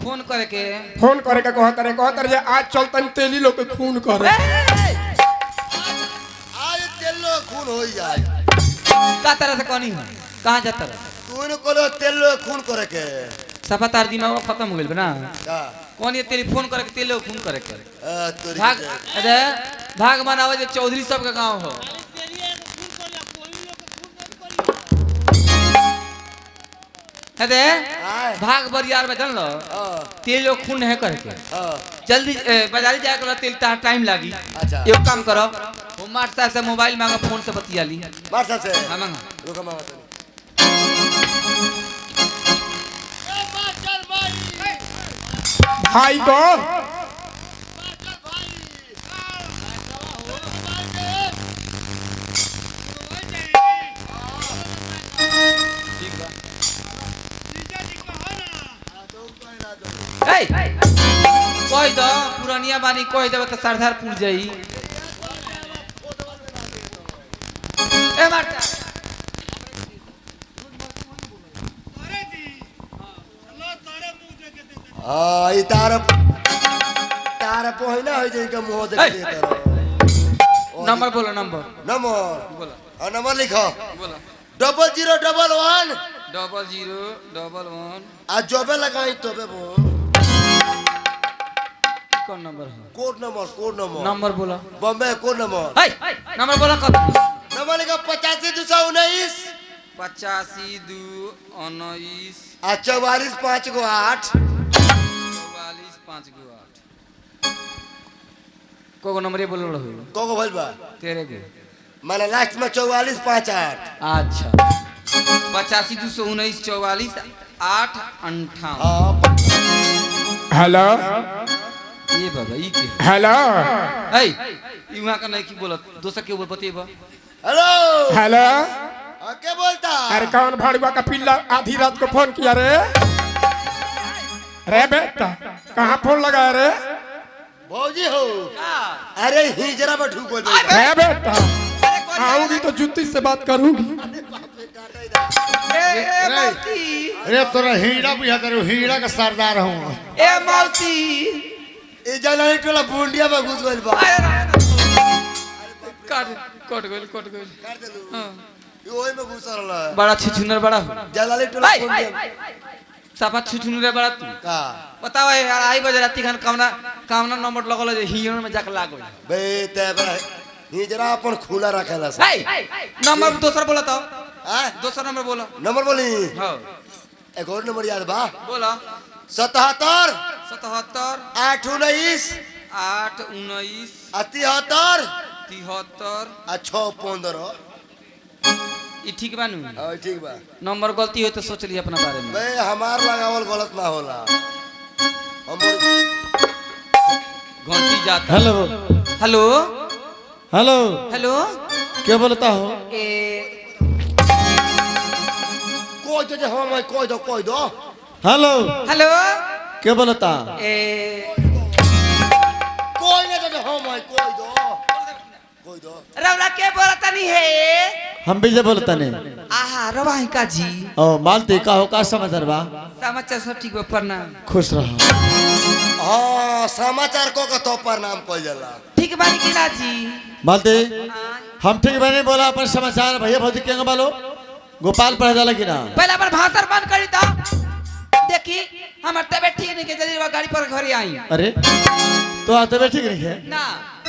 Phone करे के कहत रे जे आज चलतन तेली लोग के खून करे आज तेलो खून हो जाए का तरह से कहनी है कहां जाता रे तू न कोलो तेलो खून करे के सफा तार दिमाग खत्म हो गेल ना का कौन ये टेलीफोन करे के तेले खून करे के तोरी भाग अरे भाग मनावे जे चौधरी सब का गांव हो अरे भाग बरियार में चल लो तेल लोग खून है करके जल्दी बाजारी जाके तेल टाइम लागी अच्छा एक काम करो वो मार साहब से मोबाइल मांगा फोन से बतिया ली मार साहब से हां मांगा रुका मामा भाई को कोई दो पुरानिया बानी कोई दे तो सरदार पुर जाई ए मारता हां ई तार पहिला हो जाई के मुंह देख दे तार नंबर बोलो नंबर बोलो और नंबर लिखो बोलो 0011 0011 आ जोबे लगाई तोबे बोल कौन नंबर है कोड नंबर नंबर बोलो बॉम्बे कोड नंबर नंबर बोलो कत नंबर लिखो 85219 85 2 19 आ 44 5 गो 8 44 5 गो 8 को नंबर ये बोलो रहो को भइल बा तेरे के माने लास्ट में 44 5 8 अच्छा 85 219 44 8 58 हां हेलो ये बाबा ई के हेलो ए ई वहां का नहीं की बोलत दोसर के ऊपर बतेबा हेलो हेलो क्या बोलता अरे कौन भाड़ुआ का पिल्ला आधी रात को फोन किया रे रे बेटा कहाँ फोन लगाया रे भौजी हो अरे हिजरा में ढूक बोल रे बेटा आऊंगी तो जुत्ती से बात करूंगी अरे तोरा हीरा बुझा तेरे हीरा का सरदार हूँ ए मौसी ए जना टोला बुंडिया में घुस गइल बा कट गइल कर देलू हां ओय में घुस रहला बड़ा छिछुनर बड़ा हो जलाली टोला बुंडिया साफा छिछुनर बड़ा तू का बताओ यार आई बजे राती खान कामना नंबर लगल है हियन में जाके लाग गइल बे ते बड़ा हिजरा अपन खुला रखेला से नंबर दूसरा बोला तो हां दूसरा नंबर बोलो नंबर बोली हां एक और नंबर याद बा बोलो 77 77 8 19 8 19 73 73 आ 6 15 ई ठीक बानू हां ठीक बा नंबर गलती हो तो सोच ली अपना बारे में बे हमार लगावल गलत ना होला हम घंटी जाता हेलो हेलो हेलो हेलो क्या बोलता हो ए कोई तो जे हम कोई दो हेलो हेलो क्या बोलता ए कोई ना तो हम कोई दो रवला के बोलता नहीं है हम भी जे बोलता नहीं आहा रवाही का जी ओ मालती का हो का समाचार बा समाचार सब ठीक बा प्रणाम खुश रहो हां समाचार को तो प्रणाम कइल जाला ठीक बानी कि ना जी मालती हम ठीक बने बोला अपन समाचार भैया भौजी के बोलो गोपाल पढ़ जाला कि ना पहले अपन भाषण बंद करी तो देखी हमर तबीयत ठीक नहीं के जल्दी गाड़ी पर घर आई अरे तो तबीयत ठीक नहीं है ना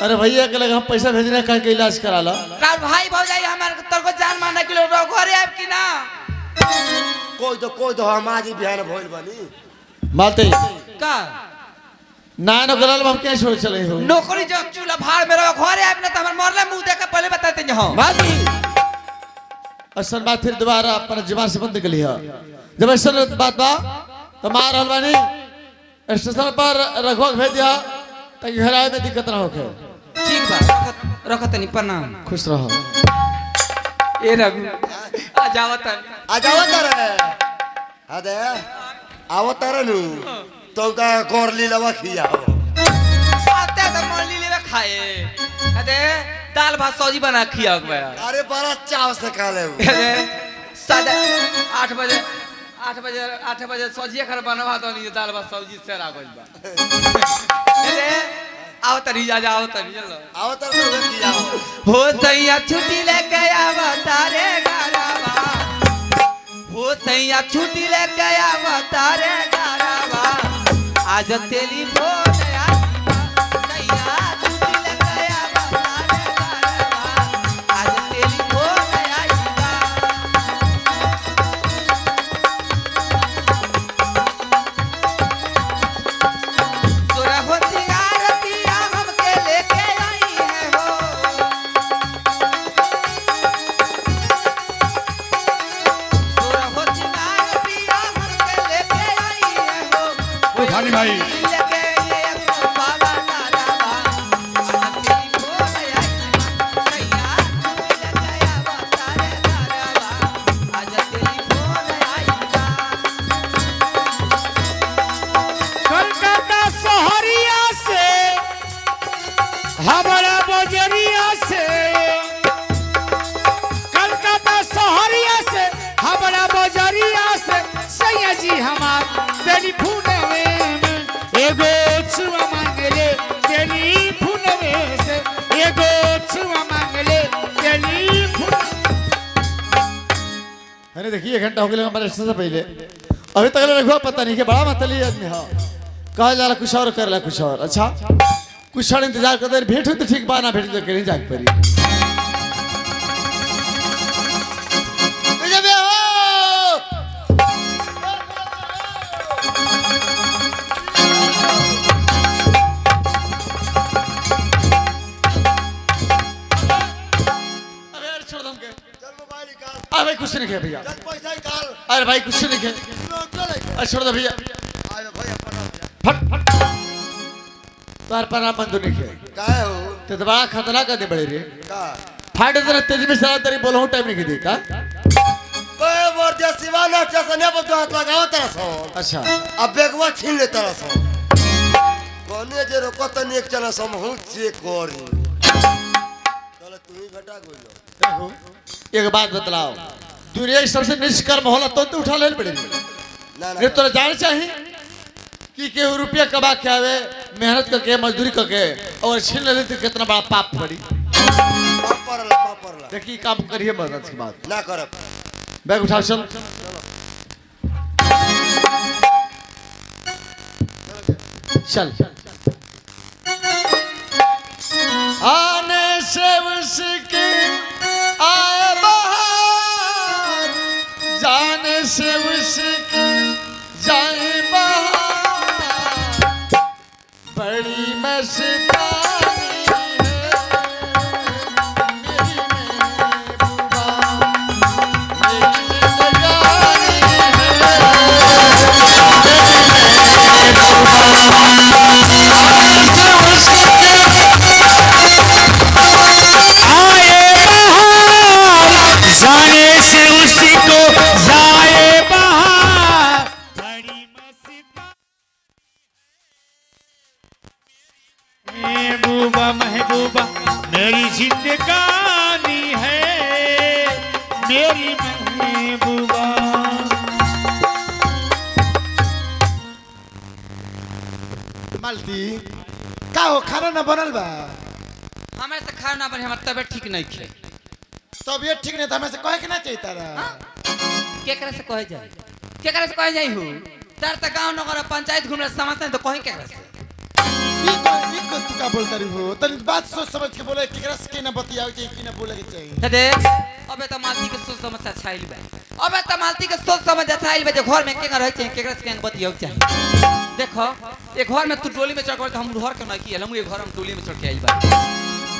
अरे भैया के लगे हम पैसा भेजने का के इलाज करा लो काल भाई भौजाई हमर तर को जान मारने के लिए घरे आब कि ना कोई तो हम आज बिहान भइल बनी मालती का ना गलल हम क्या छोड़ चले हो नौकरी जो चूल्हा भाड़ में रहो घरे आब ना त हमर मरले मुंह देख के पहले बताते हैं हां मालती असल बात फिर दोबारा अपना जुबान से बंद कर लिया जब ऐसा बात बा तो मार हलवानी स्टेशन पर रखवा भेज दिया ताकि घर आए में दिक्कत ना होके ठीक बा रखत नहीं प्रणाम खुश रहो ए रघु आ जावत आ जावत रे अदे आवत रे नु तुमका गोरली लवा खियाओ आते तो मरली लेवे खाए अरे दाल भात सब्जी बना खिया अरे बड़ा चाव से खा ले अरे 8:30 बजे 8 बजे सब्जी खर बनवा तो नहीं दाल भात सब्जी से आ गइल बा अरे आओ तरी जा जाओ तरी चलो आओ तर की जाओ हो सैया छुट्टी लेके आवा तारे गारावा हो सैया छुट्टी लेके आवा तारे गारावा आज टेलीफोन सैया छुट्टी लेके आवा तारे गारावा आज टेलीफोन आईबा तोरा हो सिंगार पिया हमके लेके आई है हो तोरा हो सिंगार पिया हमके लेके आई है हो ओ भानी भाई लेके ये बाबा नारावा आज टेलीफोन आईबा सैया छुट्टी लेके आवा तारे गारावा आज टेलीफोन आईबा कलकत्ता शहरिया से हमारा बजरिया से कलकत्ता शहरिया से हमारा बजरिया से सैया जी हमार टेलीफोन में एगो छुआ मांगले टेलीफोन में से एगो छुआ मांगले टेलीफोन। अरे देखिए 1 घंटा हो गया हमारे स्टेशन से पहले अभी तक रखवा पता नहीं कि बड़ा मतली आदमी है कहा जा रहा कुछ और कर रहा कुछ और अच्छा कुछ और इंतजार करते भेंट हुई तो ठीक बा ना भेंट तो कहीं जाग पड़ी जबे हो अबे यार छोड़ दम के चल मोबाइल निकाल अरे भाई कुछ नहीं किया भैया चल पैसा निकाल अरे भाई कुछ नहीं किया चल अरे छोड़ दो भैया आयो भाई अपन फट फट तार पर बंद नहीं किया काहे हो तो बड़ा खतरनाक आदमी बड़े रे का फाटे तेरे तेज में सारा तेरी बोलो टाइम नहीं दी का ओए मोर जे सिवाना चसने पर हाथ लगाओ तेरा सो अच्छा अब बेगवा छीन ले तेरा सो कोने जे रोको त नेक चला समहु चेक करी चल तू ही घटा गोलो देखो एक बात बतलाओ दुनिया की सबसे निष्कर्म होला तो उठा ले पड़े ना ये तो जान चाहिए कि केहू रुपया कमा के आवे मेहनत करके मजदूरी करके और छीन ले तो कितना बड़ा पाप पड़ी पापरला देखिए काम करिए मदद की बात ना करब बैग उठाओ चल चल आने से उसके आए बाहर जाने से उसके जाए बाहर बड़ी मस्तानी जाने से उसी को जाए बाहर बड़ी महबूबा महबूबा मेरी जिंदगानी है मेरी महबूबा। मालती का हो खाना न बनल बा हमें से खाना बने हमार तबियत ठीक नहीं खे तबियत ठीक नहीं तो हमें से कहे के ना चाहिए तारा केकरा से कहे जाए केकरा से कहे जाई हो तार त गांव नगर पंचायत घूमले समाते तो कहीं केकरा से ई को तू का बोलता रही हो तनी बात सोच समझ के बोले केकरा से के ना बतियावे के की ना बोले के चाहिए दे अबे त मालती के सोच समझ छाइल बा अबे त मालती के सोच समझ छाइल बा जे घर में केकरा रहे चाहिए केकरा से के बतियाव चाहिए देखो ए घर में तू टोली में चढ़ के हम घर के नहीं किए हम ए घर में टोली में चढ़ के आइल बा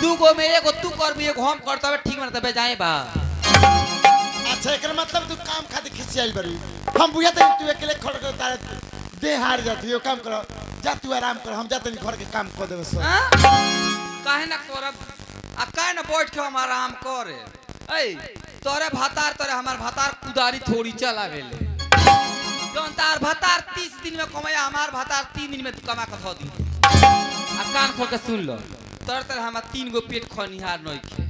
दू गो में एगो तू करबी एगो हम करतबे ठीक में तबे जाए बा अच्छा एकर मतलब तू काम खातिर खिसियाइल बड़ी हम बुझा तनी तू अकेले खड़ कर तारे दे हार जाती हो काम करो जा तू आराम कर हम जाते घर के काम कर देबे सब हाँ? काहे ना करब अब काहे ना बैठ के हम आराम करे ए तोरे भातार तोरे हमार भातार कुदारी थोड़ी चलावेले जौन तार भातार 30 दिन में कमाया हमार भातार 3 दिन में कमा के धो दी आ कान खोल के सुन लो तोर तर हमार 3 गो पेट खनिहार नहीं खे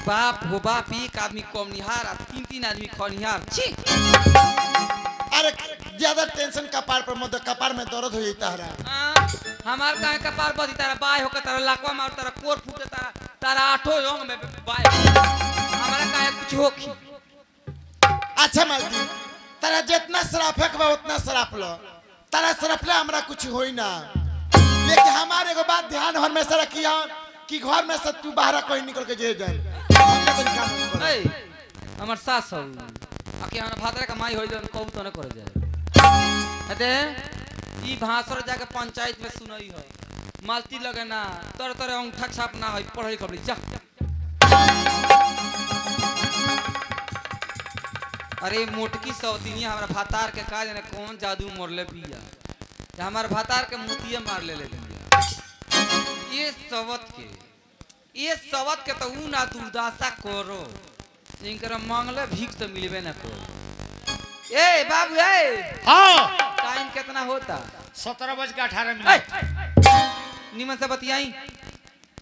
बाप हो बाप एक आदमी कम निहार आ 3 आदमी खनिहार छी अरे ज्यादा टेंशन कपार पर मत कपार में दर्द हो जाता है हमार काहे कपार बधी तारा बाय होकर तारा लाकवा मार तारा कोर फूटे तारा आठों अंग में बाय हमारा काहे कुछ होखी। अच्छा मालती तारा जितना शराब फेंकबा उतना शराब लो तारा शराब ले हमरा कुछ होई ना लेकिन हमारे एगो बात ध्यान हमेशा रखिया कि घर में से तू बाहर कोई निकल के जे जाए ए हमर सास हो आके हमरा भादरा का माई होई जन कहू तो न करे जाए अते ई भाषण जाके पंचायत में सुनई हो मालती लगे ना तर तर अंगूठा छाप ना होई पढ़ई खबरी जा। अरे मोटकी सौतिनिया हमरा भातार के का जाने कौन जादू मोरले पिया जे हमर भातार के मुतिये मार ले ये सवत के तो ऊ ना दुर्दशा करो इनकर मांगले भीख तो मिलबे ना करो। ए बाबू ए हाँ टाइम कितना होता 17:18 निमन से बतियाई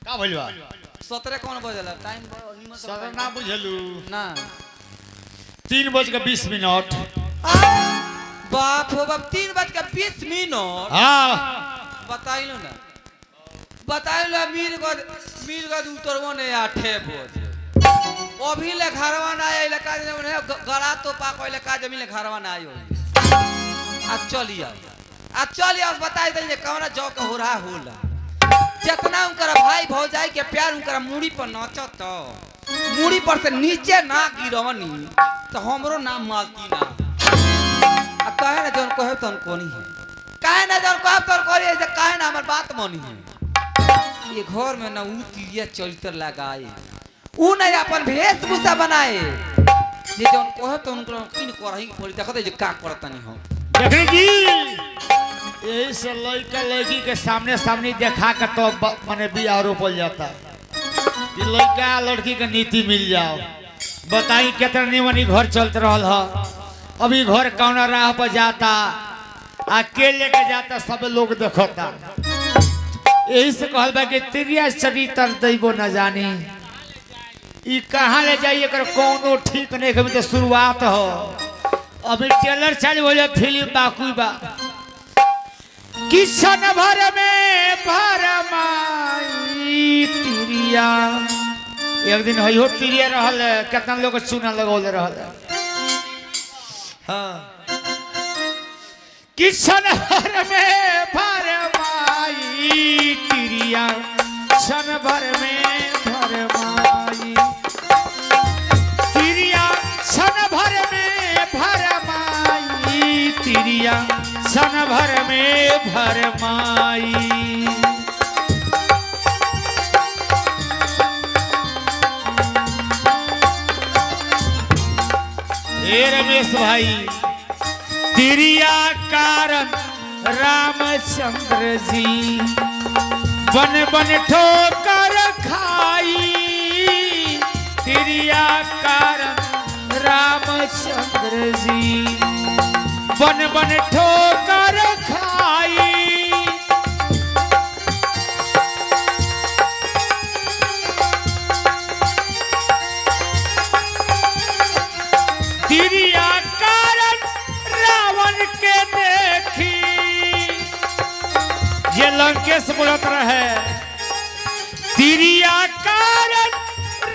का भइल बा 17 कौन बजला टाइम निमन से सदर ना बुझलू ना 3:20 बाप हो बाप 3:20 हाँ बताइलो ना बताइलो मीरगद उतरबो ने 8 बजे अभी ले घरवा ना आइले का गड़ा तो पा कोइले का जमीन ले घरवा ना आयो आ चलिए बताई दे कौन जौ के हो रहा होला जितना उनकर भाई भौजाई के प्यार उनकर मूड़ी पर नाचत मूड़ी पर से नीचे ना गिरवनी तो हमरो नाम मालती ना आ कहे ना जौन कहे तन कोनी है कहे ना जौन कहे तन कोनी है कहे ना हमर बात मानी है ये घर में ना ऊ तिरिया चरित्र लगाए ऊ नहीं अपन वेशभूषा बनाए ये जौन कहे तो उनको किन करही पड़ी देखते जे का करतनी हो देखी जी यही से लड़का लड़की के सामने सामने देखा के तो माने बियाह रोपल जाता कि लड़का लड़की के नीति मिल जाओ बताई कितना निमनी घर चलते रहल ह अभी घर कौन राह पर जाता अकेले लेके जाता सब लोग देखता यही से कहल बा कि तिरिया चरित्र दैबो न जानी ई कहाँ ले जाइए कर कोनो ठीक नहीं कभी तो शुरुआत हो अभी टेलर चालू हो जाए फिल्म बाकू बा किशन भर में भरमाई तिरिया एक दिन हो तिरिया रहल कितना लोग चूना लगौले रहल हाँ किशन भर में भरमाई तिरिया सन भर में भरमाई तिरिया सन भर में भरमाई तिरिया सन भर में भरमाई हे रमेश भाई तिरिया कारण रामचंद्र जी बन बन ठोकर खाई तिरिया कारण रामचंद्र जी बन बन ठोकर खाई तिरिया कारण रावण के देखी ये लंकेश बोलत रहे तिरिया कारण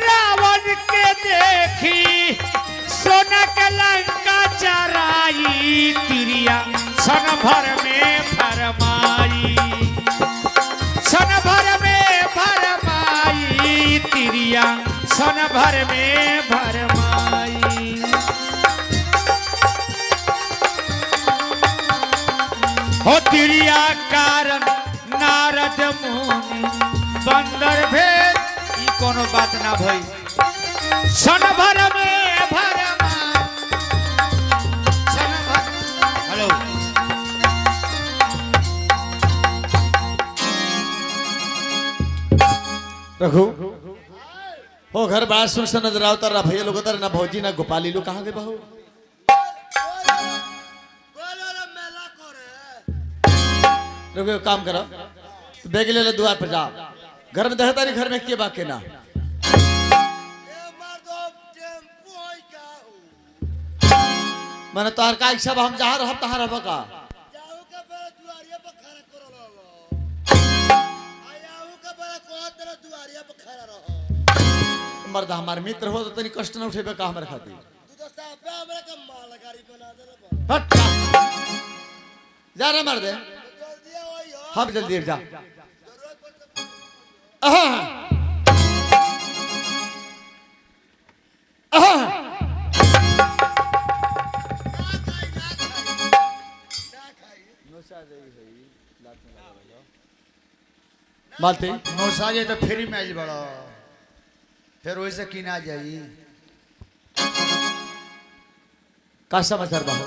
रावण के देखी सोना के लंका चराई तिरिया सन भर में भरमाई सन भर में भरमाई तिरिया सन भर में भरमाई हो तिरिया कारण नारद मुनि बंदर भेद ई कोनो बात ना भई सन भर में भरमा सन भर हेलो रघु हो घर बाहर सुन से नजर आवता ना भैया लोग ना भौजी ना गोपाली लोग कहाँ गए बहू रघु एक काम करो बैग ले लो द्वार पर जाओ घर में दहतारी घर में किए बाकी ना मैंने तोहर का इच्छा बा, हम जहाँ रहब तहाँ रहब का। जाऊ का बड़ा दुआरिया पर खड़ा करो लो आयाऊ का बड़ा कोहा तेरा दुआरिया पर खड़ा रहो मर्द हमार मित्र हो तो तनी कष्ट न उठेबे का हमरे खातिर। तू तो साफे हमरा का माल गाड़ी बना दे रे हट जा ना मर्द, जल्दी आओ यो हम जल्दी जा। जरूरत पड़ तो आहा आहा मालती नौसा जे तो फ्री में आइल बड़ा, फिर वैसे की ना जाई। का समाचार बा हो?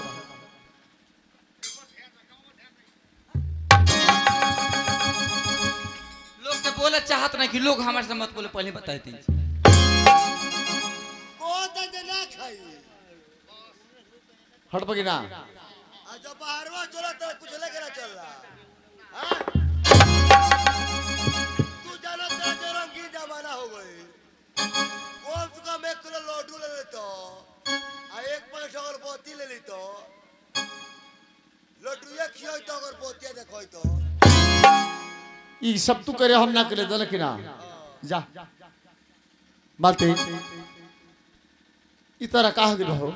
लोग से बोले चाहत नहीं कि लोग हमारे से मत बोले, पहले बताए थे। बहुत ना खाई हट पगी ना आज बाहरवा चला तो कुछ लेके ना चल रहा हां तू जाना तेरा जो रंगीन जमाना हो गई कौन तुका मैं किलो लड्डू ले लेतो आ एक पैसा अगरबत्ती ले लेतो लड्डू ये खियोई तो अगरबत्ती देखोई तो ई सब तू करे हम ना करे दल कि ना जा मालती ई तरह कहा दिल हो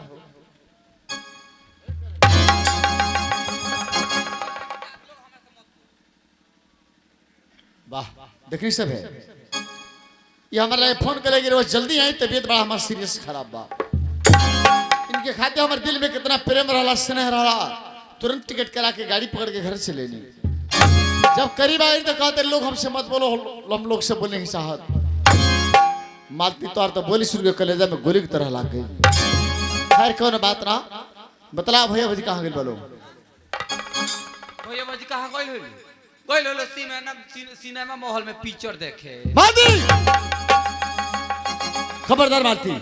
वाह देखनी सब है ये हमारे लिए फोन करेगी रोज जल्दी आई तबीयत बड़ा हमारा सीरियस खराब बा इनके खाते हमारे दिल में कितना प्रेम रहा स्नेह रहा तुरंत टिकट करा के गाड़ी पकड़ के घर से लेनी जब करीब आए तो कहते लोग हमसे मत बोलो हम लोग से बोलने की चाहत मालती तौर तो बोली शुरू के कलेजा में गोली की तरह लाग गई खैर कौन बात ना बतला भैया भजी कहाँ गए बोलो भैया बाजी कहाँ गइल होली? गइल होलो सिनेमा मॉल में पिक्चर देखे। मालती खबरदार मालती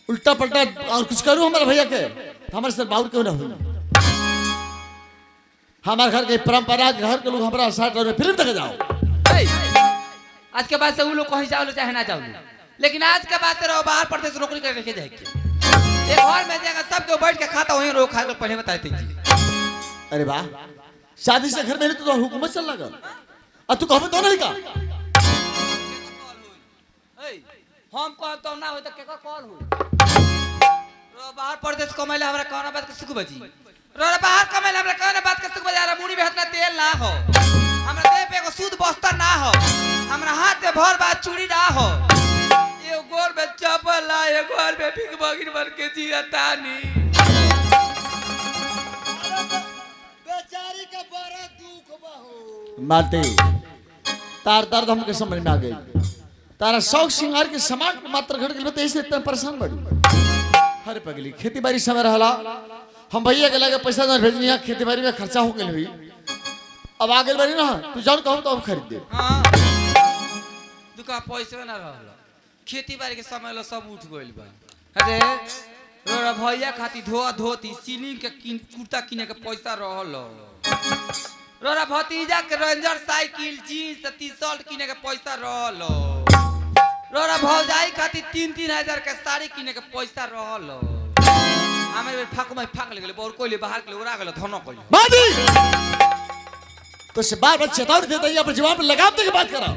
उल्टा पलटा और कुछ करूं हमारे भैया के हमारे साथ बाउर क्यों ना हुई हमारे घर के परंपरा घर के लोग हमारा साथ में फिल्म देखे जाओ ए, आज के बाद से वो लोग कहीं जाओ चाहे ना जाओ, लेकिन आज के बाद से रहो बाहर प्रदेश नौकरी करके रखे जाएगी। एक घर में जाएगा सबके बैठ के खाता वहीं रोक खा कर पहले बताए थे। अरे वाह शादी से घर में तो हुकूमत चल लगा और तू कहबे तो नहीं का हम कहब तो ना हो तो केकर कॉल हो रो बाहर प्रदेश कमाइले हमरा कौन बात के सुख बजी रो बाहर कमाइले हमरा कौन बात के सुख बजी हमरा मुड़ी में इतना तेल ना हो हमरा देह पे एगो शुद्ध बस्तर ना हो हमरा हाथ में भर बात चूड़ी ना हो एगो गोर में चप्पल ला एगो गोर में भीख बगिन बन के जिया तानी बेचारी का बड़ा दुख बाहो मालती तार दर्द हमके समझ में आ गई तारा शौक श्रृंगार के सामान मात्र घर के लिए इसलिए इतना परेशान बड़ी हर पगली खेती बाड़ी समय रहला हम भैया के लगे पैसा ना भेजनी है खेती बाड़ी में खर्चा हो गई हुई अब आगे बढ़ी ना तू जान कहूँ तो अब खरीद दे हां दुका पैसा ना रहल खेती बाड़ी के समय लो सब उठ गइल बा अरे रोरा भैया खाती धोती सीलिंग के कुर्ता किने के पैसा रहल रोरा भतीजा के ranger cycle jeans T shirt किने के पैसा रहल रोरा भौजाई खाती 3-3 हजार के साड़ी किने के पैसा रहल हमारे फाक में फाक ले गेले और कोइले बाहर के उड़ा गेल धनो कोइ मादी तो से बार बार चेतावनी देता है अपने जवाब पे लगाम दे के बात करा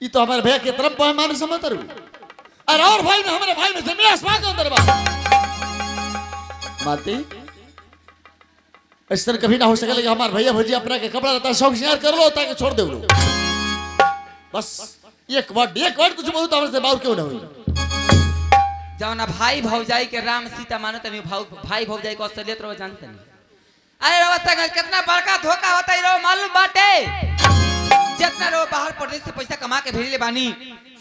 ये तो हमारे भैया के तरफ मान समझ रू और भाई में हमारे भाई में जमीन आसमान का अंतर बा माती इस तरह कभी ना हो सके कि हमारे भैया भजी अपना के कपड़ा रहता शौक श्रृंगार कर लो ताकि छोड़ दे लो बस एक वर्ड कुछ बहुत हमारे से बात क्यों ना हुई जौना भाई भौजाई के राम सीता मानो तनी भाई भौजाई को असलियत रो जानते नहीं अरे अवस्था का कितना बड़का धोखा होता है रो मालूम बाटे जितना रो बाहर प्रदेश से पैसा कमा के भेजले बानी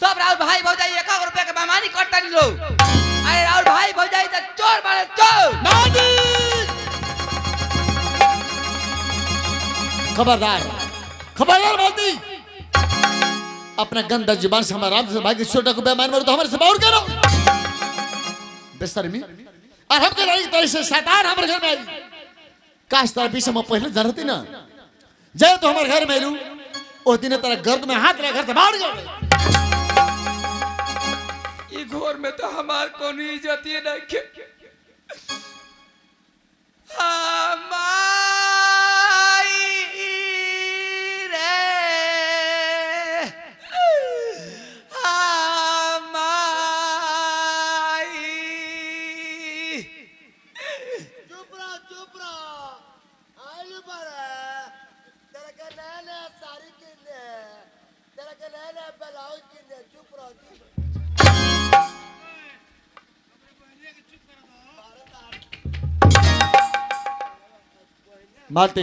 सब राउर भाई भौजाई 1 रुपया के बेमानी करता नहीं लो अरे राउर भाई भौजाई तो चोर मारे चोर खबरदार मालती अपना गंदा जुबान से हमारा राम से भाई के छोटा को बेमान मारो तो हमारे से बाउर करो बेशर्मी और हम के रही तो ऐसे शैतान हमारे घर में आई काश तारा पीछे मैं पहले जानती ना जय तो हमारे घर में लू ओ दिन तेरा गर्द में हाथ रख घर से बाहर गए ये घर में तो हमार कोनो इज्जत ही नहीं के हमारी रे हमारी चुप रहो आइल बारे तेरे के नया नया साड़ी किने तेरे के नया नया ब्लाउज किने चुप रहो मालती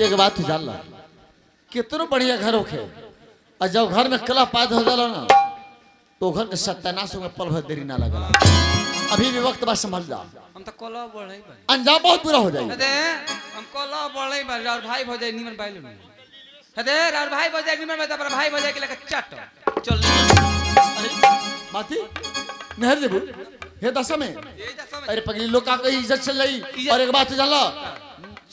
एक बात तू जान ला कितनो बढ़िया घर होखे और जब घर में कला पैदा हो जाला ना तो घर के सत्यानाश में पल भर देरी ना लगला अभी भी वक्त बा संभल जा हम तो कोला बढ़ई बा अंजाम बहुत बुरा हो जाए अरे हम कोला बढ़ई बा और भाई भौजाई निमन बाइल में अरे और भाई भौजाई निमन में तो अपना भाई भौजाई के लेके चट चल अरे माती नहर देबू हे दशा में ये जा समझ अरे पगली लोग का कोई इज्जत चल रही और एक बात तू जान ला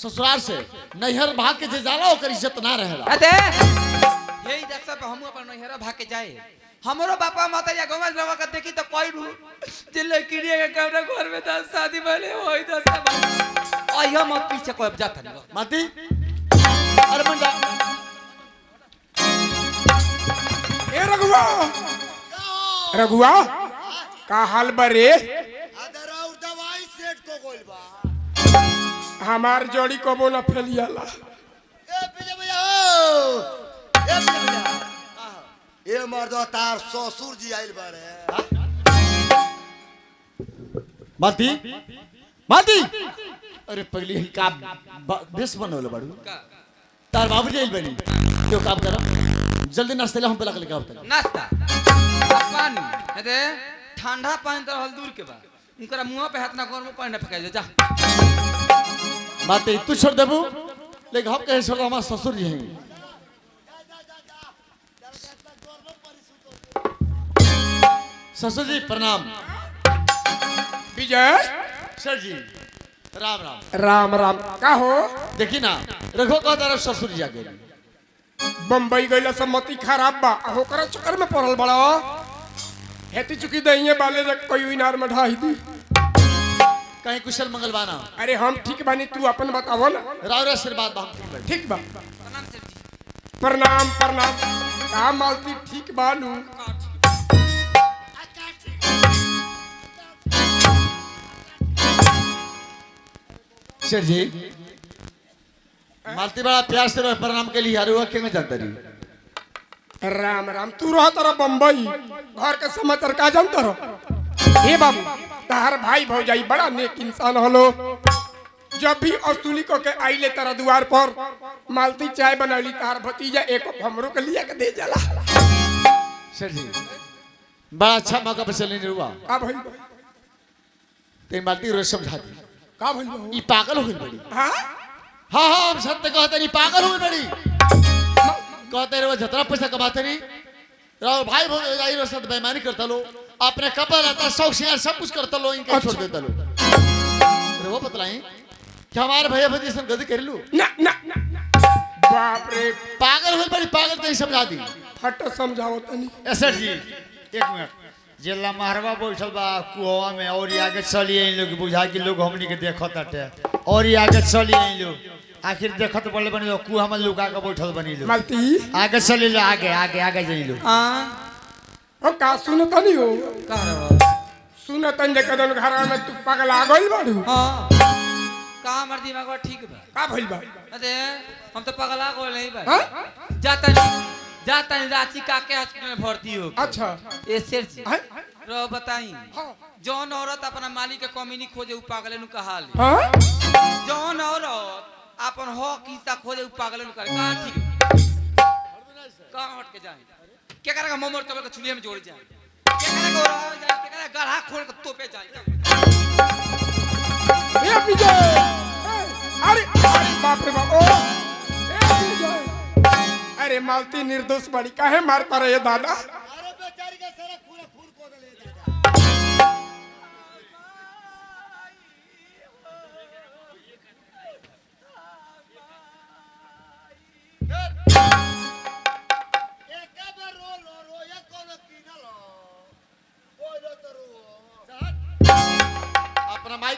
ससुराल से नैहर भाग के जे जाला ओकर इज्जत ना रहेला अरे यही दशा पे हम अपन नैहरा भाग के जाए हमरो बापा माता या गमल बाबा का देखी तो कोई रू जे लड़की के कमरा घर में था शादी भले होई दशा आई हम पीछे कोई जाता नहीं माती अरे मंडा ए रघुआ रघुआ का हाल बरे अदर और दवाई सेट को गोल बा हमार जोड़ी को बोला फैलियाला ए पिले भैया ओ ए पिले भैया ए मर्दो तार ससुर जी आइल बारे माती माती अरे पगली का बेस बनवलं बाड़ू तार बाबू जी आइल बनी क्यों काम करो जल्दी नाश्ते ला हम पे लग लेके आवत नाश्ता पानी अरे ठंडा पानी तो हल दूर के बा उनकरा मुंह पे हाथ ना गरम पानी ना फेंका जा माते तू छोड़ देबू लेकिन हम कहे छोड़ हमार ससुर जी हैं ससुर जी प्रणाम विजय सर जी राम राम राम राम का हो देखी ना रघो का तरफ ससुर जी आगे बम्बई गईला सम्मति खराब बा होकर चक्कर में पड़ल बड़ा हेती चुकी दहिए बाले जग कोई इनार में ढाई दी कहीं कुशल मंगलवाना अरे हम ठीक बानी तू अपन बतावो ना राव आशीर्वाद बा हम ठीक बानी। ठीक बा प्रणाम सर जी प्रणाम प्रणाम का मालती ठीक बानू सर जी मालती बड़ा प्यार से प्रणाम के लिए हारुआ क्यों जानता रही राम राम तू रह तारा बम्बई घर के समाचार का जानता रहो हे बाबू तार भाई भौजाई बड़ा नेक इंसान हलो जब भी असूली को के आइले तारा द्वार पर मालती चाय बनौली तार भतीजा एक कप हमरो के लिया के दे जाला सर जी बड़ा अच्छा मौका पर चलने हुआ का भइल ते मालती रोज समझा दी का भइल बहू? ई पागल हो गई बड़ी हाँ हाँ हाँ हम सत्य कहते नहीं पागल हो गई बड़ी कहते रहे वो जतरा पैसा कमाते नहीं राव भाई भाई रो साथ बेईमानी करता लो अपने कपड़ा रहता शौक श्रृंगार सब कुछ करता लो इनके छोड़ देता लो अरे वो बतलाई कि हमारे भैया भतीजे से गलती कर लू ना ना बाप रे पागल हो बड़ी पागल तो समझा दी हट समझाओ तनी सर जी एक मिनट जिला महरवा बैठल बा कुआ में और ये आगे चलिए इन लोग बुझा के लोग हमनी के देखत ताटे और ये आगे चलिए इन लोग आखिर देखत पड़ले बनी तो कुआ में लुका के बैठल बनी लोग मालती आगे चली लो आगे आगे आगे जाई लो हां ओ का सुन तनी हो का रहा सुन तन जे कदन घर में तू पागल आ गइल बाड़ू हां का हमर दिमाग बा ठीक बा का भइल बा अरे हम तो पगला को नहीं बा हाँ? जाता नहीं रांची काके हॉस्पिटल में भर्ती हो अच्छा ए सर जी हैं? रो बताई हाँ। जौन औरत अपना मालिक के कमीनी खोजे उ पागले नु कहा ले हाँ? जौन औरत अपन हक हिस्सा खोजे उ पागले नु करे का ठीक कहां हट के जाए के करे का मोमर तब के चुलिया में जोड़ जाए के करे का ओरा जाए के करे गढ़ा खोल के तोपे जाए ए विजय अरे अरे बाप रे बाप ओ ए विजय अरे मालती निर्दोष बड़ी काहे मारता रहे दादा अरे बेचारी का सारा खून खून को ले दादा एक बार रो रो रो या कोनो कीनल हो कोई रो तो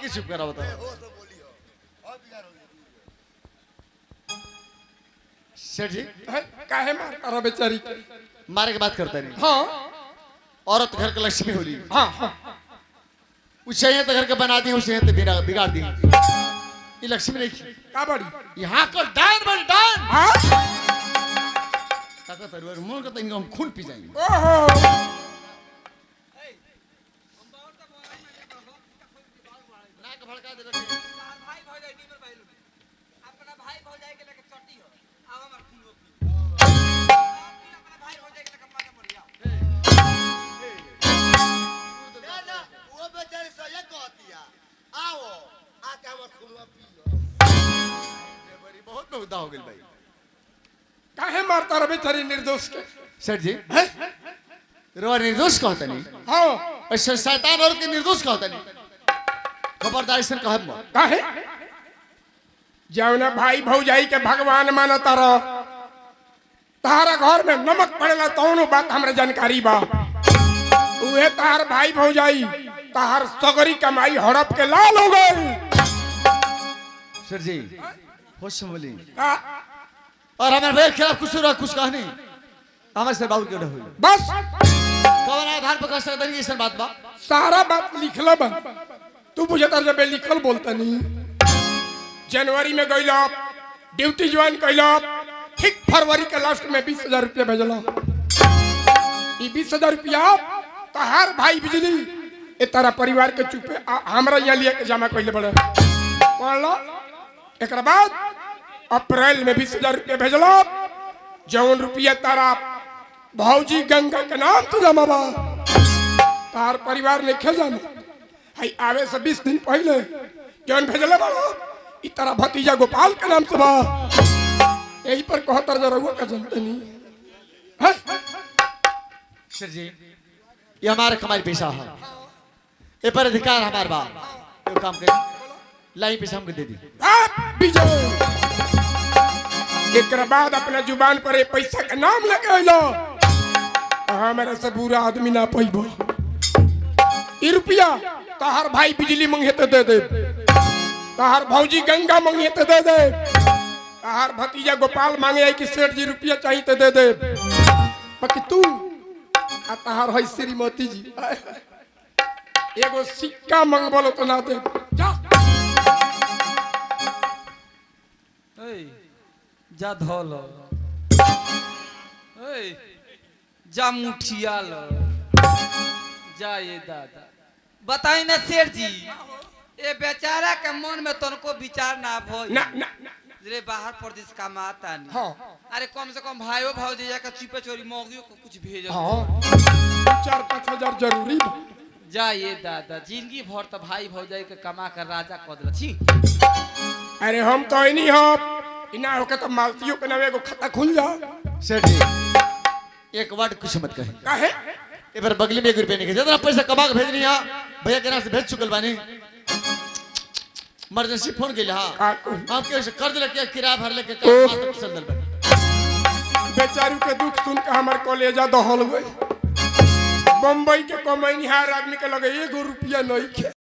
के चुप करा बता हो तो बोली हो और बिगाड़ हो गई। सेठ जी काहे मारता रहा बेचारी के? मारे के बात करता नहीं हाँ औरत घर के लक्ष्मी होली हाँ हाँ उसे यहाँ तो घर के बना दी उसे यहाँ तो बिगाड़ दी ये लक्ष्मी नहीं का बड़ी यहाँ को डान बन डान हाँ ताकत है मुंह का तो इनका हम खून पी जाएंगे ओहो नाक भड़का दे भाई भौजाई नीमर भाई लोग अपना भाई भौजाई के लेके चटी हो आव हमर खून हो पी अपना भाई भौजाई के लेके मजा बढ़िया ना ना वो बेचारी सही कहती है आओ आके हमर खुलवा पियो। बड़ी बहुत बहुदा हो गई भाई काहे मारता रहा बेचारी निर्दोष के? सेठ जी रोआ निर्दोष कहता नहीं हाँ ऐसे शैतान औरत के निर्दोष कहता नहीं खबरदार से कहब मत काहे जौना भाई भौजाई के भगवान मानता रह तारा घर में नमक पड़ेला तौनो बात हमरा जानकारी बा उहे तार भाई भौजाई तार सगरी कमाई हड़प के लाल हो गई। सर जी होश में बोली आ, और हमारे भाई के खिलाफ कुछ रहा कुछ कहा नहीं हमारे सर बाबू क्यों हुई बस कौन आधार पर कह सकता नहीं ये सर बात बा सारा बात लिखल बा तू बुझता जब लिखल बोलता नहीं। जनवरी में गईला ड्यूटी ज्वाइन कैला ठीक फरवरी के लास्ट में 20,000 रुपया भेजला। ई 20,000 रुपया तहार भाई बिजली ए तारा परिवार के चुपे हमरा यहाँ लिया के जमा कैले बड़े पढ़ला। एक बाद अप्रैल में 20,000 रुपया भेजला जौन रुपया तारा भौजी गंगा के नाम तो जमा बा तार परिवार ने खे जाने हई आवे से 20 दिन पहले जौन भेजले बड़ा ई तारा भतीजा गोपाल के नाम से बा यही पर कहतर जरूर का जनते नहीं है। सर जी ये हमारे कमाई पैसा है ये पर अधिकार हमारे बा ये काम कर लाई पैसा हमको दे दी विजय एक बाद अपना जुबान पर ये पैसा का नाम लेके आइलो हमारे से बुरा आदमी ना पैबो। ई रुपया तहार भाई बिजली मंगे तो दे दे तहार भौजी गंगा मंगे तो दे दे तहार भतीजा गोपाल मांगे आई कि सेठ जी रुपया चाहिए तो दे दे बाकी तू आ तहार है श्रीमती जी एगो सिक्का मंगबलो तो ना दे जा जा धोल जा मुठिया लो जा ये दादा बताई ना सेठ जी ये बेचारा के मन में तनको विचार ना भइल ना ना रे बाहर प्रदेश कमाता नहीं हाँ अरे कम से कम भाइयों भौजाई का चुपे चोरी मौगियों को कुछ भेजो हाँ 4-5 हजार जरूरी बा। जा ये दादा जिंदगी भर तो भाई भौजाई के कमा कर राजा कदल छी। अरे हम तो नहीं हो इना होके तो मालतियों के नावे को खाता खुल जा सेठ जी एक वर्ड कुछ मत कहे काहे ये पर बगली में 1 रुपया नहीं जितना पैसा कमा के भेजनी है भैया के नाम से भेज चुकल बानी इमरजेंसी फोन के लिए हाँ हम के कर्ज लेके किराया भर लेके मात्र चल दल बनी बेचारू के दुख सुन के हमार कलेजा दहल गई। बम्बई के कमाई हर आदमी के लगे 1 रुपया नहीं खे